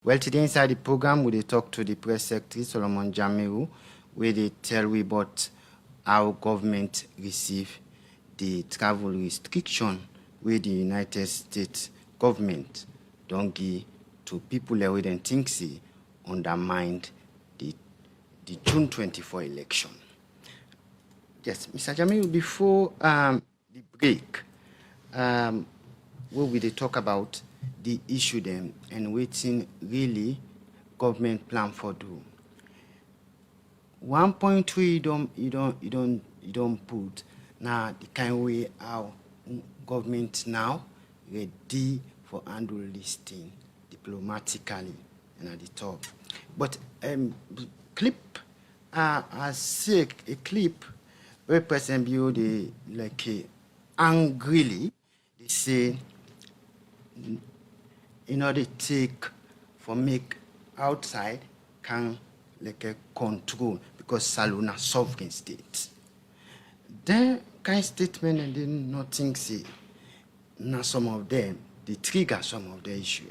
Well, today inside the program, we talk to the press secretary, Solomon Jamiru, where they tell we about how government receive the travel restriction where the United States government don't give to people that we don't think see undermined the June 24 election. Yes, Mr. Jamiru, before the break, where we talk about the issue them and waiting really government plan for do. 1.3 you don't put now the kind way how government now ready for handle this thing diplomatically and at the top. But clip I see a clip where President Bio they like angrily they say in order to take for make outside can like a control because Salona sovereign state. Then kind statement and then nothing say now some of them they trigger some of the issue.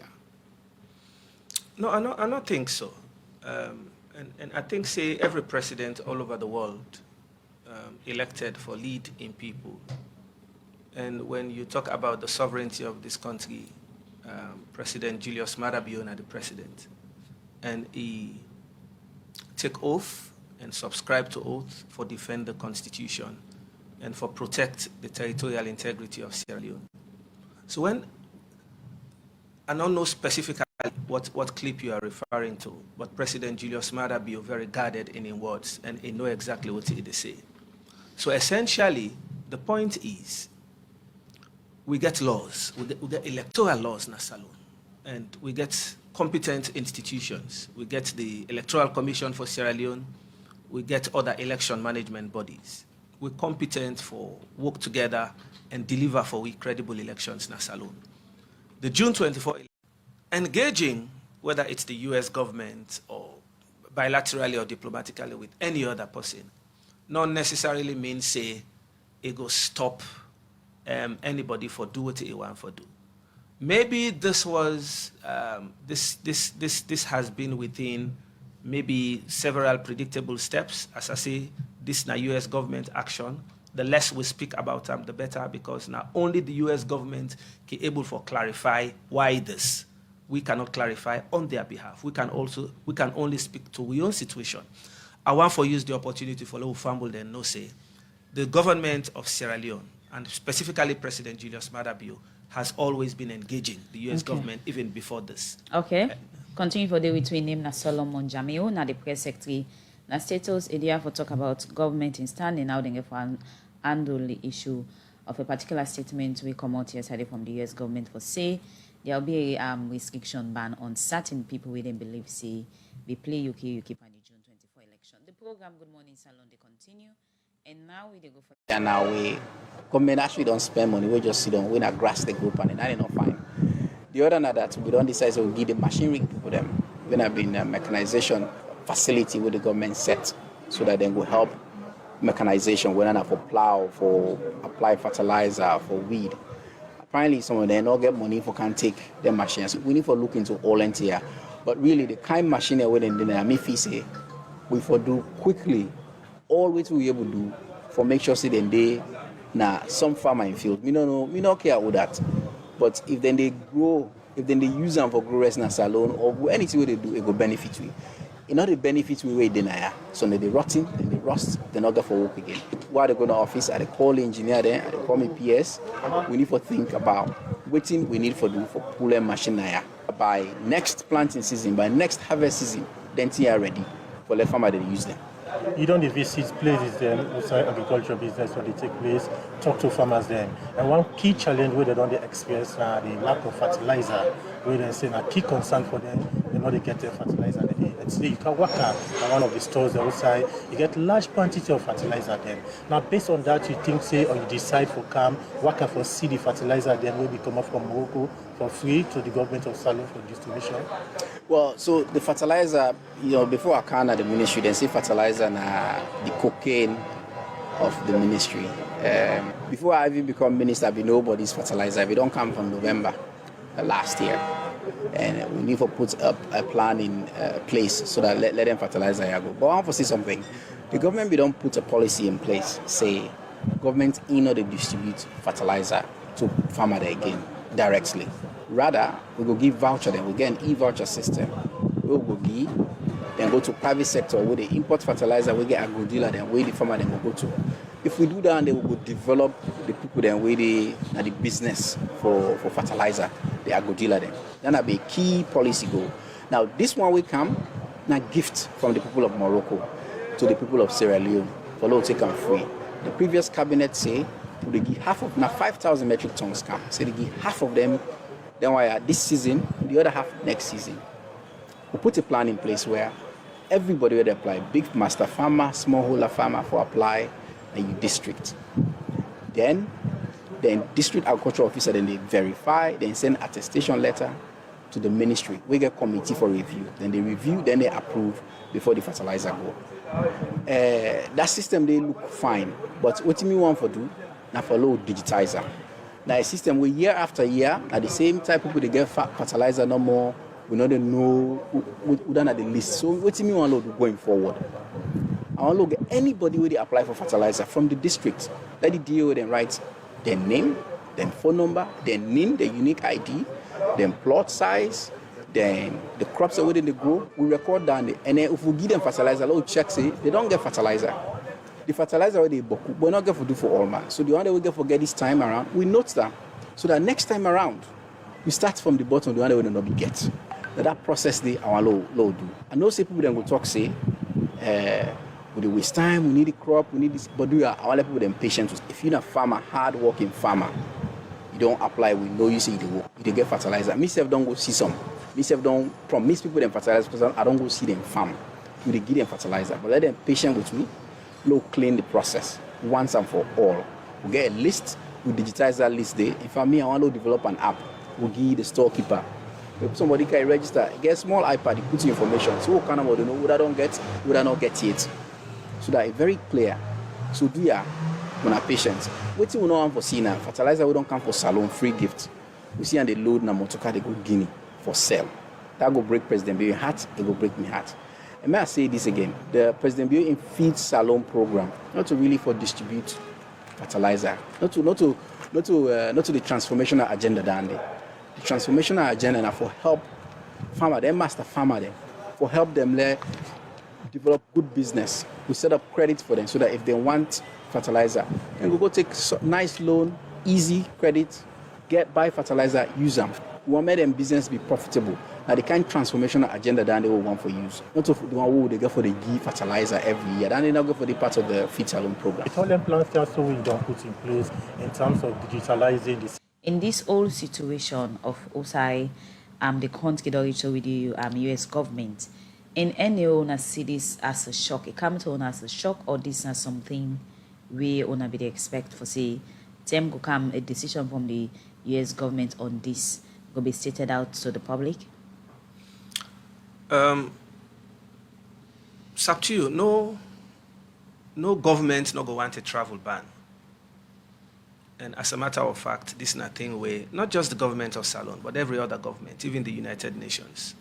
No, I don't think so. And I think say every president all over the world elected for lead in people. And when you talk about the sovereignty of this country, President Julius Maada Bio the president, and he take oath and subscribe to oath for defend the constitution and for protect the territorial integrity of Sierra Leone. So when, I don't know specifically what clip you are referring to, but President Julius Maada Bio very guarded in his words and he know exactly what he say. So essentially, the point is, we get laws, we get electoral laws in Salone, and we get competent institutions. We get the Electoral Commission for Sierra Leone, we get other election management bodies. We're competent for work together and deliver for we credible elections in Salone. The June 24 engaging, whether it's the US government or bilaterally or diplomatically with any other person, not necessarily means say it go stop anybody for do what he want for do. Maybe this was this has been within maybe several predictable steps. As I say, this now U.S. government action. The less we speak about them, the better, because now only the U.S. government can able to clarify why this. We cannot clarify on their behalf. We can only speak to our own situation. I want to use the opportunity for Lou Fumble and no say the government of Sierra Leone, and specifically President Julius Maada Bio, has always been engaging the U.S. government even before this. Okay. Continue for the between name na Solomon Jamiru, na the press secretary. Na status area for talk about government in standing how they can handle the issue of a particular statement we come out yesterday from the U.S. government for say there will be a restriction ban on certain people we didn't believe say we play UK and the June 24 election. The program Good Morning Salon they continue. And now we go for and now we government actually don't spend money, we just sit down, we not grass the group and that ain't not fine. The other than that, we don't decide to give the machinery people them. We have been a mechanization facility with the government set so that they will help mechanization, whether not for plow, for apply fertilizer, for weed. Apparently some of them don't get money for can take their machines. We need to look into all here. But really the kind of machine we say we for do quickly all we to be able to do for make sure say then they some farmer in field. We don't know, we don't care about that. But if then they grow, if then they use them for grow rest in a salon or anything they do, it will benefit we. In order to benefit we deny. So then they rotting, then they rust, they not go for work again. While they go to office, I call the engineer there, I call me PS. We need to think about what we need to do for pulling machine there. By next planting season, by next harvest season, then they are ready for the farmer to use them. You don't visit places outside agricultural business where they take place, talk to farmers then. And one key challenge where they don't experience the lack of fertilizer, where they say a key concern for them, they know they get their fertilizer. And so you can work at one of the stores outside, you get large quantity of fertilizer then. Now based on that, you think say or you decide for work for see the fertilizer then will be come up from Morocco for free to the government of Salone for distribution? Well, so the fertilizer, before I came at the ministry, they say fertilizer and the cocaine of the ministry. Before I even become minister, I be nobody's fertilizer. We don't come from November last year. and we need to put up a plan in place so that let them fertilize Ayago. But I want to say something. The government, we don't put a policy in place, say, government in order to distribute fertilizer to farmer there again directly. Rather, we will give voucher them. We get an e-voucher system. We will give, then go to private sector where they import fertilizer. We get agro dealer, then where the farmer then will go to. If we do that, they will develop the people then where they are the business for fertilizer. The agro dealer then. Then that be a key policy goal. Now this one will come, now gift from the people of Morocco to the people of Sierra Leone for low take and free. The previous cabinet say they give half of now 5,000 metric tons come. So they give half of them. Then why this season, the other half next season. We put a plan in place where everybody will apply. Big master farmer, smallholder farmer for apply and you district. Then district agricultural officer, then they verify, then send attestation letter to the ministry. We get committee for review. Then they review, then they approve before the fertilizer go. That system they look fine, but what you want to do now for low digitizer. Now a system where year after year at the same time people they get fertilizer no more. We know they know who done at the list. So what you want to do going forward? I want to look at anybody where they apply for fertilizer from the district. Let the DO then write their name, then phone number, their name, their unique ID, then plot size, then the crops that within the grow. We record down and then if we give them fertilizer, we'll check say they don't get fertilizer. The fertilizer they book, we're not going to do for all man. So the one that we get for get this time around, we note that so that next time around we start from the bottom, the one that we don't be get. That process they our low do. I know say people then go talk say we waste time, we need the crop, we need this, but do our people then patient. If you're a farmer, hard working farmer, you don't apply, we know you say you work, you get fertilizer. Myself don't go see some. Myself don't promise people them fertilizer because I don't go see them farm. We give them fertilizer, but let them patient with me. Low clean the process once and for all. We get a list, we digitize that list there. If I want to develop an app, we give the storekeeper. If somebody can register, get a small iPad, you put information. So what kind of what you know, would I don't get, would I not get it? So that it's very clear. So do ya when our patients. What you know for see now, fertilizer we don't come for salon free gift. We see and they load na motorcar they go Guinea for sale. That go break President Bio heart, it go break me heart. And may I say this again? The President Bio in feed salon program, not to really for distribute fertilizer, not to the transformational agenda down there. The transformational agenda now for help farmer, them master farmer them, for help them develop good business. We set up credit for them so that if they want fertilizer, then we go take nice loan, easy credit, buy fertilizer, use them. We want to make them business be profitable. Now the kind of transformational agenda that they will want for use. Not the one who they get for the give fertilizer every year. Then they now go for the part of the feed salon program. It's all them plans that so we don't put in place in terms of digitalizing this. In this whole situation of OSAI, the country with the US government, in any owner see this as a shock, it comes to owner as a shock, or this as something we owner be expect for say them go come a decision from the US government on this will be stated out to the public? It's up to you. No government no go want a travel ban. And as a matter of fact, this is nothing where not just the government of Salon, but every other government, even the United Nations,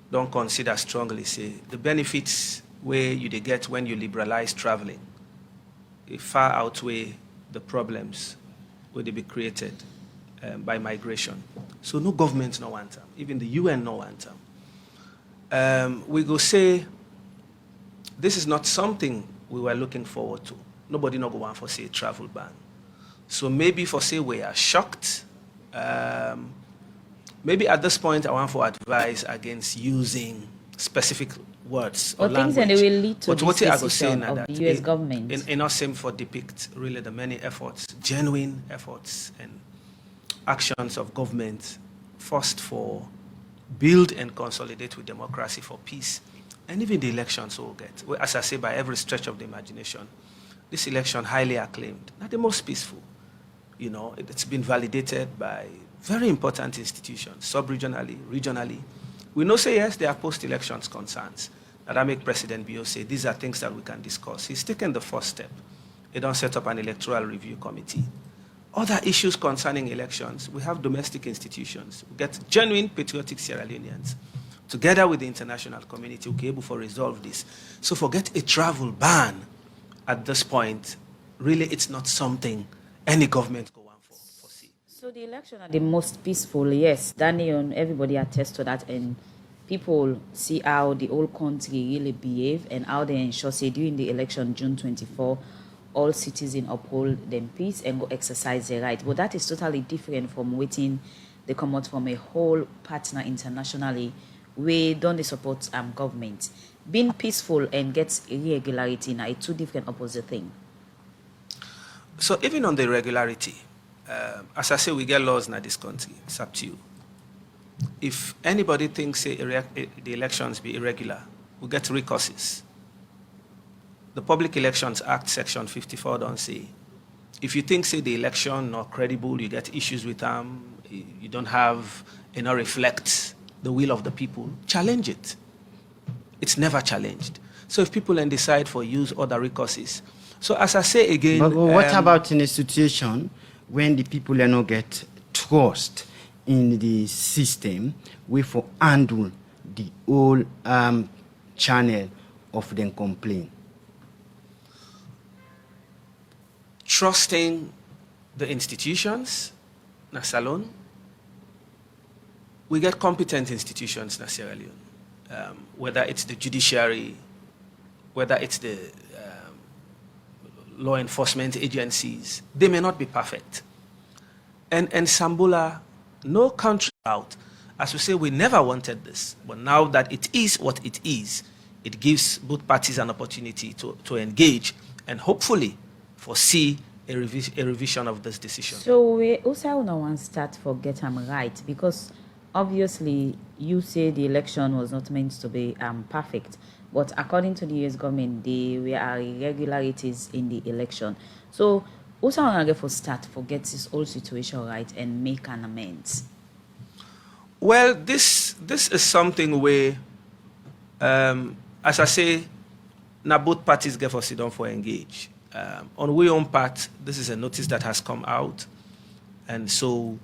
don't consider strongly say the benefits where you they get when you liberalize traveling, it far outweigh the problems where they be created by migration. So no government no want them, even the UN no want them. We go say this is not something we were looking forward to. Nobody no go want for say travel ban. So maybe for say we are shocked. Maybe at this point I want to advise against using specific words or language. Things that will lead to this decision of the US government. In not same for depict really the many efforts, genuine efforts and actions of government first for build and consolidate with democracy for peace. And even the elections we'll get. As I say, by every stretch of the imagination, this election highly acclaimed, not the most peaceful. You know, it's been validated by very important institutions, sub-regionally, regionally. We know say yes, there are post-elections concerns. That I make President Bio say these are things that we can discuss. He's taken the first step. He don't set up an electoral review committee. Other issues concerning elections, we have domestic institutions. We get genuine patriotic Sierra Leoneans. Together with the international community, we'll be able to resolve this. So forget a travel ban at this point. Really, it's not something any government go on for foresee. So the election are the most peaceful, yes. Daniel, everybody attests to that, and people see how the whole country really behave and how they ensure, say, during the election, June 24, all citizens uphold them peace and go exercise their right. But that is totally different from waiting they come out from a whole partner internationally where don't they support government. Being peaceful and gets irregularity now, it's two different opposite things. So even on the irregularity, as I say, we get laws in this country. It's up to you. If anybody thinks the elections be irregular, we get recourses. The Public Elections Act, Section 54, don't say. If you think, say, the election not credible, you get issues with them, you don't have, reflect the will of the people, challenge it. It's never challenged. So if people then decide for use other recourses. So as I say again... But what about in a situation when the people not get trust in the system, we for handle the whole channel of the complaint? Trusting the institutions, na Salon, we get competent institutions in Sierra Leone, whether it's the judiciary, whether it's the law enforcement agencies. They may not be perfect. And Sambula, no country out. As we say, we never wanted this, but now that it is what it is, it gives both parties an opportunity to engage and hopefully foresee a revision of this decision. So we also want to start for get them right, because obviously you say the election was not meant to be perfect, but according to the U.S. government, there were irregularities in the election. So also want to for start for get this whole situation right and make an amends. Well, this is something where, as I say, now both parties get for sit down for engage. On our own part, this is a notice that has come out, and so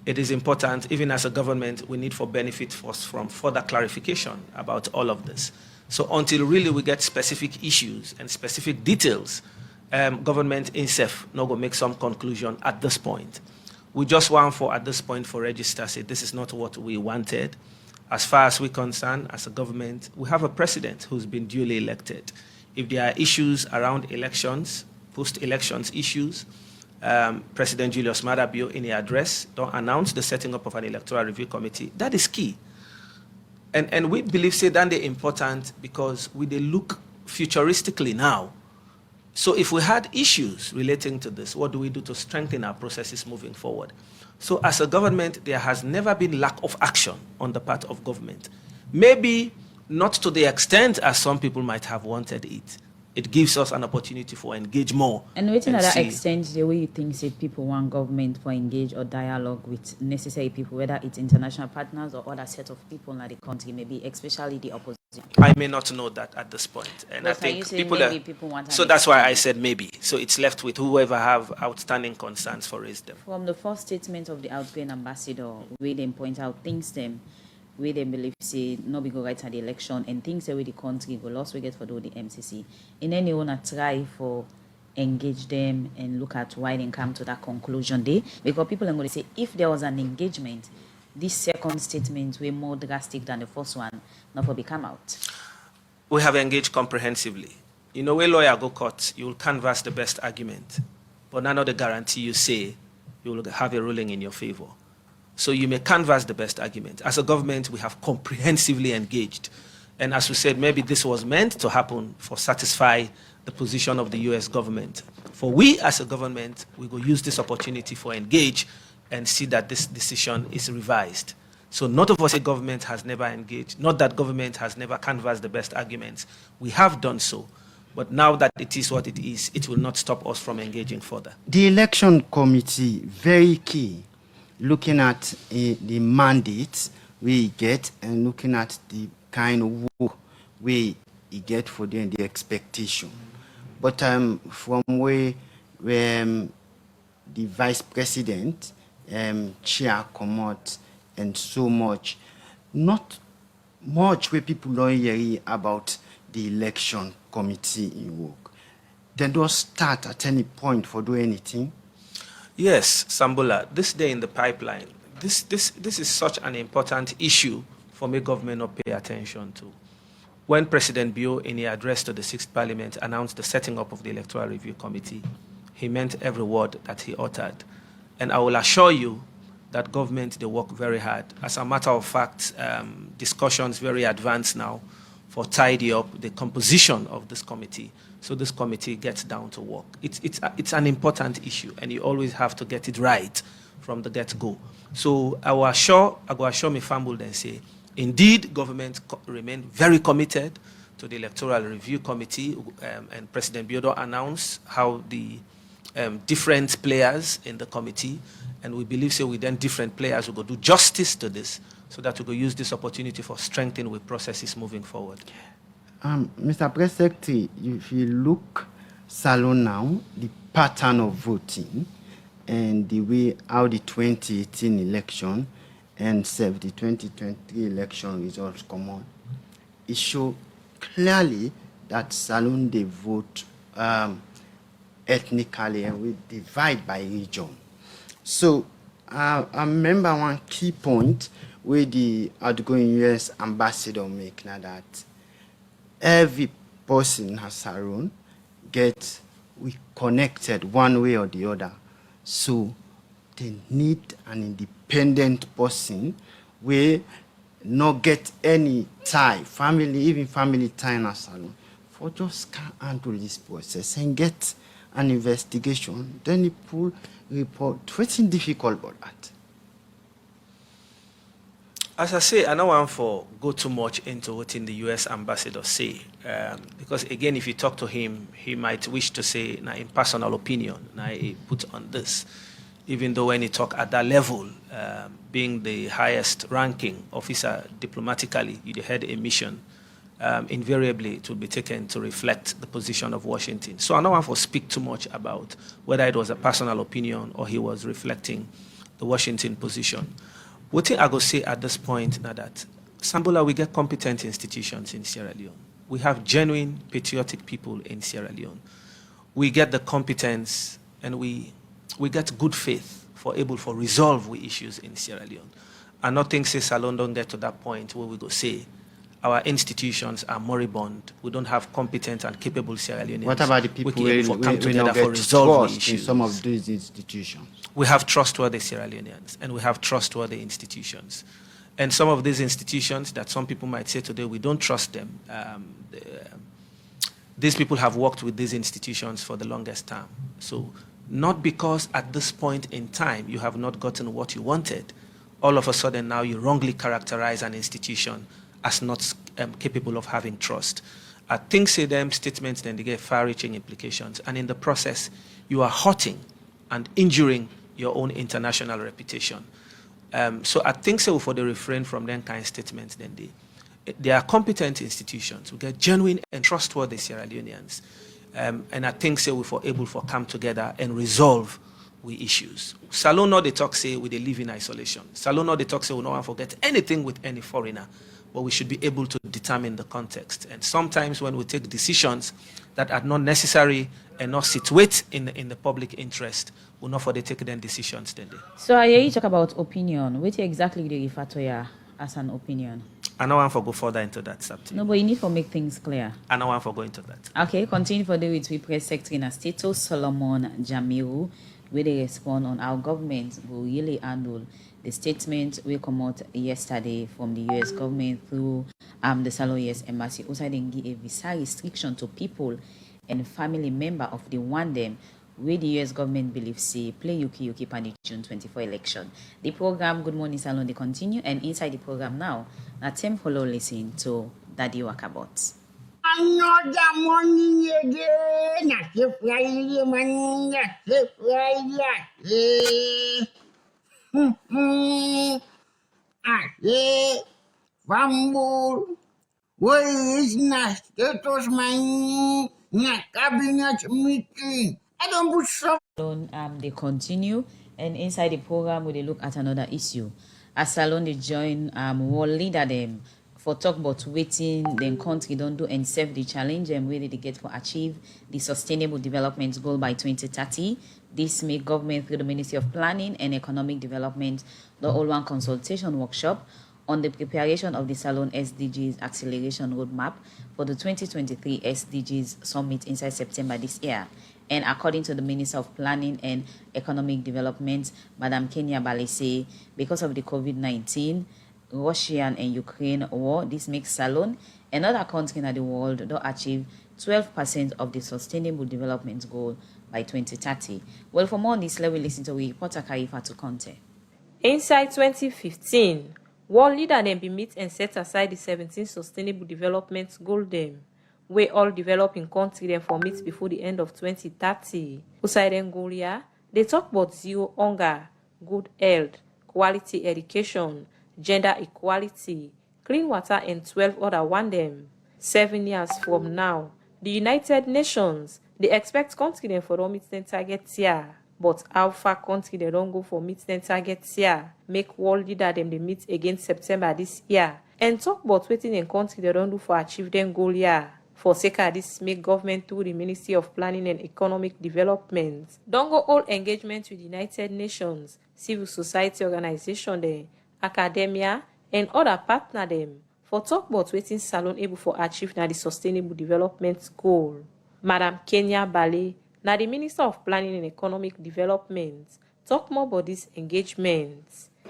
it is important, even as a government, we need for benefit from further clarification about all of this. So until really we get specific issues and specific details, government itself not going to make some conclusion at this point. We just want for, at this point, for register, say this is not what we wanted. As far as we're concerned, as a government, we have a president who's been duly elected. If there are issues around elections, post-elections issues, President Julius Maada Bio in the address don't announce the setting up of an electoral review committee. That is key. And we believe, say, that they're important because we they look futuristically now. So if we had issues relating to this, what do we do to strengthen our processes moving forward? So as a government, there has never been lack of action on the part of government. Maybe not to the extent as some people might have wanted it. It gives us an opportunity for engage more. And waiting at that extent, the way you think say people want government for engage or dialogue with necessary people, whether it's international partners or other set of people in the country, maybe especially the opposition. I may not know that at this point, and but I think people want. So that's why I said maybe. So it's left with whoever have outstanding concerns for raise them. From the first statement of the outgoing ambassador, where they point out things them, where they believe say no be go right at the election and things that where the country go lost we get for the MCC. In any wanna try for engage them and look at why they come to that conclusion there, because people are going to say if there was an engagement, this second statement were more drastic than the first one, not for become out. We have engaged comprehensively. You know, where lawyer go court, you will canvass the best argument, but none of the guarantee you say you will have a ruling in your favor. So you may canvass the best argument. As a government, we have comprehensively engaged. And as we said, maybe this was meant to happen for satisfy the position of the U.S. government. For we as a government, we will use this opportunity for engage and see that this decision is revised. So not of us a government has never engaged, not that government has never canvassed the best arguments. We have done so. But now that it is what it is, it will not stop us from engaging further. The election committee, very key, looking at the mandates we get and looking at the kind of work we get for them, the expectation. But from where the vice president, chair comot, and so much. Not much where people don't hear about the election committee in work. They don't start at any point for do anything. Yes, Sambola, this day in the pipeline, this is such an important issue for me government not pay attention to. When President Bio, in his address to the Sixth Parliament, announced the setting up of the Electoral Review Committee, he meant every word that he uttered. And I will assure you that government, they work very hard. As a matter of fact, discussions very advanced now for tidy up the composition of this committee, so this committee gets down to work. It's an important issue, and you always have to get it right from the get-go. So I go assure me family and say, indeed, government remain very committed to the Electoral Review Committee, and President Biodo announced how the different players in the committee, and we believe so with then different players will go do justice to this, so that we will use this opportunity for strengthening with processes moving forward. Mr. Press Secretary, if you look Salon now, the pattern of voting and the way how the 2018 election and the 2023 election results come on, it shows clearly that Salon they vote ethnically and we divide by region. So I remember one key point where the outgoing US ambassador make now that every person has their own, we connected one way or the other. So they need an independent person where not get any tie, family, even family tie in a salon, for just can't handle this process and get an investigation. Then he pull report. What's difficult about that? As I say, I don't want to go too much into what the U.S. ambassador say, because again, if you talk to him, he might wish to say, "Na in personal opinion, na he put on this." Even though when he talk at that level, being the highest ranking officer diplomatically, you head a mission, invariably it will be taken to reflect the position of Washington. So I don't want to speak too much about whether it was a personal opinion or he was reflecting the Washington position. What I go say at this point now that Sambola, we get competent institutions in Sierra Leone. We have genuine patriotic people in Sierra Leone. We get the competence and we get good faith for able for resolve we issues in Sierra Leone. And nothing says Salon don't get to that point where we go say our institutions are moribund. We don't have competent and capable Sierra Leoneans. What about the people who come together for for resolve trust issues? in some of these institutions? We have trustworthy Sierra Leoneans and we have trustworthy institutions. And some of these institutions that some people might say today, we don't trust them. These people have worked with these institutions for the longest time. So not because at this point in time you have not gotten what you wanted, all of a sudden now you wrongly characterize an institution as not capable of having trust. I think say them statements then they get far-reaching implications, and in the process you are hurting and injuring your own international reputation. So I think so for the refrain from them kind of statements, then they are competent institutions. We get genuine and trustworthy Sierra Leoneans. And I think so we for able to come together and resolve we issues. Salon no they talk say we they live in isolation. Salon no they talk say we no want to forget anything with any foreigner, but we should be able to determine the context. And sometimes when we take decisions that are not necessary and not situate in the public interest, we'll not for they take them decisions then. So I hear you talk about opinion. What exactly do you refer to here as an opinion? I don't want to go further into that subject. No, but you need to make things clear. I don't want to go into that. Okay, continue for the with Press Secretary in Stato Solomon Jamiru, where they respond on how government will really handle the statement we come out yesterday from the U.S. government through the Salon U.S. Embassy. Also, they give a visa restriction to people and family member of the one them where the U.S. government believes say play Yuki on the June 24 election. The program Good Morning Salon they continue, and inside the program now, now Tim follow listen to Daddy Wakabot. Another morning again, that's Friday, man, that's Friday. Ate, Fambul, where is na status man, na cabinet meeting? I don't put some They continue, and inside the program we dey look at another issue. As Salon they join world leader them for talk about waiting then country don't do and serve the challenge and where they get for achieve the sustainable development goal by 2030. This make government through the Ministry of Planning and Economic Development the all one consultation workshop on the preparation of the Salon SDGs acceleration roadmap for the 2023 SDGs summit inside September this year. And according to the Minister of Planning and Economic Development, Madam Kenya Balese, because of the COVID-19, Russian and Ukraine war, this makes Salon and other countries in the world don't achieve 12% of the Sustainable Development Goal by 2030. Well, for more on this, let me listen to reporter Kaifa to Conte. Inside 2015, world leader then be meet and set aside the 17 Sustainable Development Goal them, where all developing countries then for meet before the end of 2030. Outside Angola, they talk about zero hunger, good health, quality education, gender equality, clean water, and 12 other one them. 7 years from now, the United Nations, they expect countries then for meet them targets here. But how far country they don't go for meet them targets here? Make world leader them they meet again September this year and talk about waiting in country they don't do for achieve them goal here. For sake of this, make government through the Ministry of Planning and Economic Development don't go all engagement with the United Nations, civil society organization them, academia, and other partner them for talk about waiting Salon able for achieve now the Sustainable Development Goal. Madam Kenya Bale, now the Minister of Planning and Economic Development, talk more about this engagement.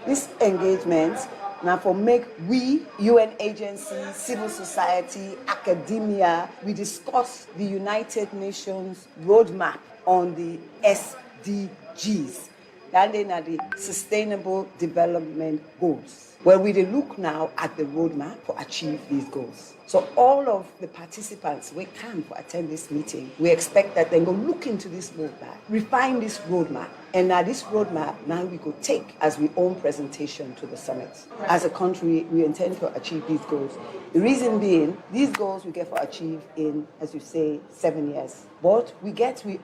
This engagement now for make we, UN agencies, civil society, academia, we discuss the United Nations roadmap on the SDGs. That then are the Sustainable Development Goals, where we look now at the roadmap to achieve these goals. So all of the participants we can for attend this meeting, we expect that they go look into this roadmap, refine this roadmap, and now this roadmap now we could take as we own presentation to the summit. As a country, we intend to achieve these goals. The reason being, these goals we get for achieve in, as you say, 7 years. But we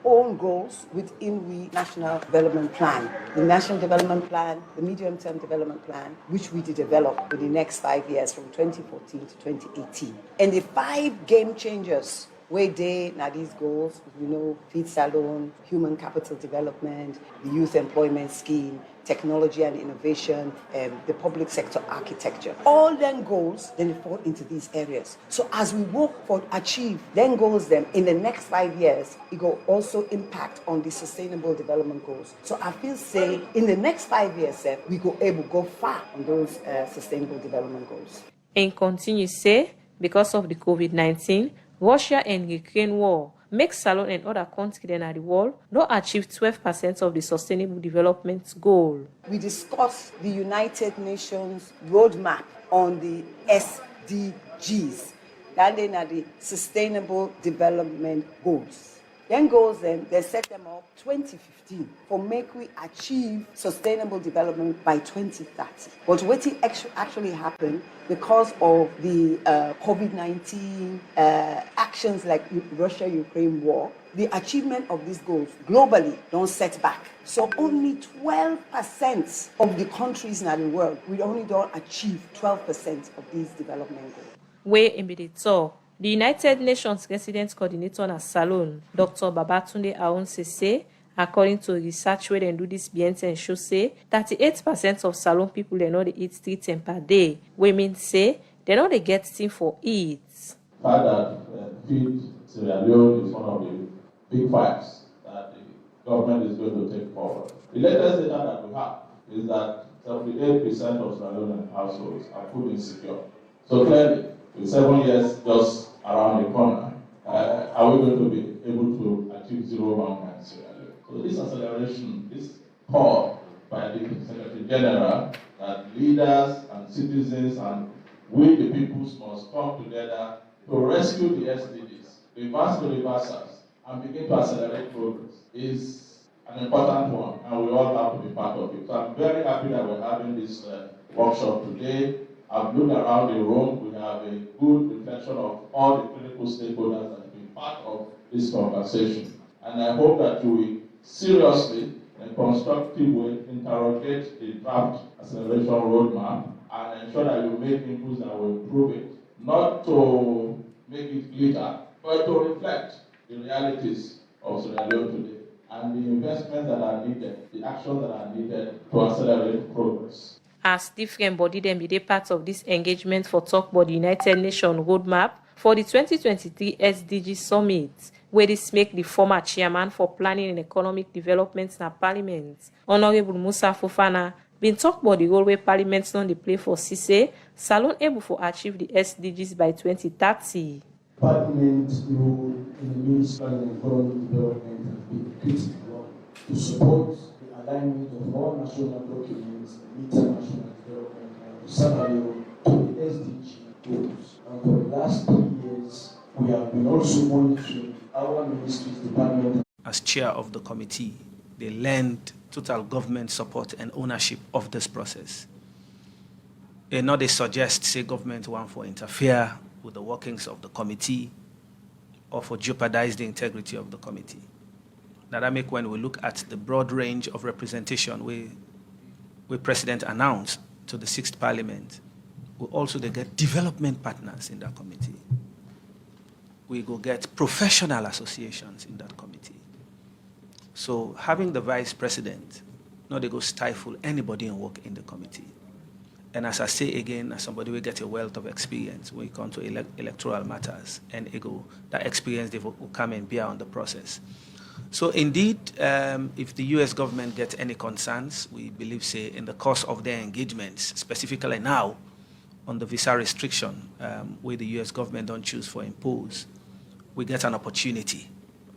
own goals within the National Development Plan. The National Development Plan, the Medium-Term Development Plan, which we did develop for the next 5 years from 2014 to 2018. And the 5 game changers where they now these goals, feed Salon, human capital development, the youth employment scheme, technology and innovation, the public sector architecture. All then goals then fall into these areas. So as we work for achieve then goals them in the next 5 years, it will also impact on the sustainable development goals. So I feel say in the next 5 years, we go able go far on those sustainable development goals. And continue say, because of the COVID-19, Russia and Ukraine war make Salon and other countries in the world don't achieve 12% of the Sustainable Development Goal. We discussed the United Nations roadmap on the SDGs. That then are the Sustainable Development Goals. Then goals they set them up 2015 for make we achieve sustainable development by 2030. But what actually happened because of the COVID-19 actions like Russia-Ukraine war, the achievement of these goals globally don't set back. So only 12% of the countries in the world, we only don't achieve 12% of these development goals. Where in the talk, the United Nations Resident Coordinator at Salon, Dr. Babatunde Aonse say, according to research where they do this and show say, 38% of Salon people they know they eat 3 times per day. Women say they know they get thing for eat. The fact that feed Sierra Leone is one of the big fights that the government is going to take forward. The latest data that we have is that 78% of Sierra Leone households are food insecure. So clearly, with 7 years just around the corner, are we going to be able to achieve zero hunger in Sierra Leone? So this acceleration, this call by the Secretary General that leaders and citizens and we the peoples must come together to rescue the SDGs, reverse the reversals, and begin to accelerate progress is an important one, and we all have to be part of it. So I'm very happy that we're having this workshop today. I've looked around the room. We have a good reflection of all the critical stakeholders that have been part of this conversation. And I hope that you will seriously and constructive way interrogate the draft acceleration roadmap and ensure that you make inputs that will improve it, not to make it glitter, but to reflect the realities of Sierra Leone today and the investments that are needed, the actions that are needed to accelerate progress. As different body dem be part of this engagement for talk about the United Nations roadmap for the 2023 SDG Summit, where this make the former chairman for planning and economic development na Parliament, Honorable Musa Fofana, been talk about the role where Parliament don dey play for CISE, Salone able for achieve the SDGs by 2030. Parliament's role in the municipal and economic development has been critical to support the alignment of all national documents and international development and scenario to the SDG goals. And for the last 3 years, we have been also monitoring our ministry's department. As chair of the committee, they lend total government support and ownership of this process. And now they suggest, say, government want for interfere with the workings of the committee or for jeopardize the integrity of the committee. Now that make when we look at the broad range of representation we President announced to the 6th Parliament, we also they get development partners in that committee. We go get professional associations in that committee. So having the vice president, no, they go stifle anybody in work in the committee. And as I say again, as somebody will get a wealth of experience when it comes to electoral matters, and that experience they will come and bear on the process. So indeed, if the U.S. government gets any concerns, we believe, say, in the course of their engagements, specifically now on the visa restriction, where the U.S. government don't choose for impose, we get an opportunity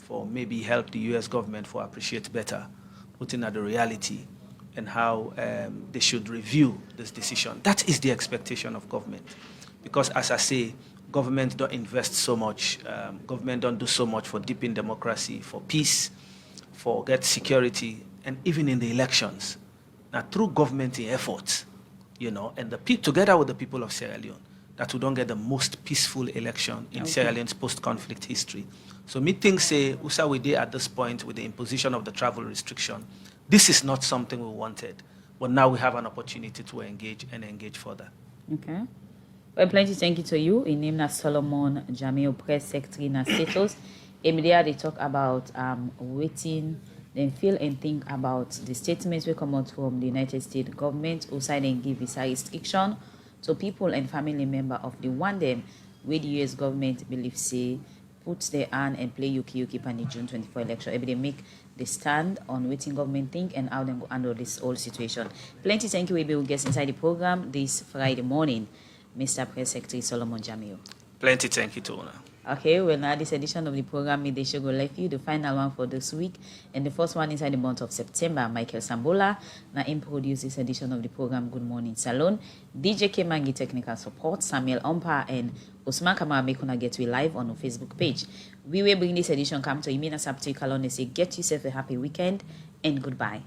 for maybe help the U.S. government for appreciate better, looking at the reality and how they should review this decision. That is the expectation of government. Because as I say, government don't invest so much, government don't do so much for deepening democracy, for peace, for get security, and even in the elections. Now through government efforts, and together with the people of Sierra Leone, that we don't get the most peaceful election in Sierra Leone's post-conflict history. So me think say, USA we did at this point with the imposition of the travel restriction, this is not something we wanted, but now we have an opportunity to engage further. Okay. Well, plenty thank you to you. In name na Solomon Jamiru, press secretary na status. Emilia, they talk about waiting, then feel and think about the statements will come out from the United States government who sign and give visa restriction to people and family member of the one them where the US government believe say put their hand and play yuki pan the June 24 election. Every they make the stand on waiting government think and how they go handle this whole situation. Plenty thank you, we will get inside the program this Friday morning. Mr. Press Secretary Solomon Jamiru. Plenty thank you to Ona. Okay, well now this edition of the program made the show go live you, the final one for this week, and the first one inside the month of September. Michael Sambola now produce this edition of the program Good Morning Salon. DJ Kemangi technical support, Samuel Ompa and Osman Kamara make una get we live on our Facebook page. We will bring this edition come to Imina Sabti Kalon say get yourself a happy weekend and goodbye.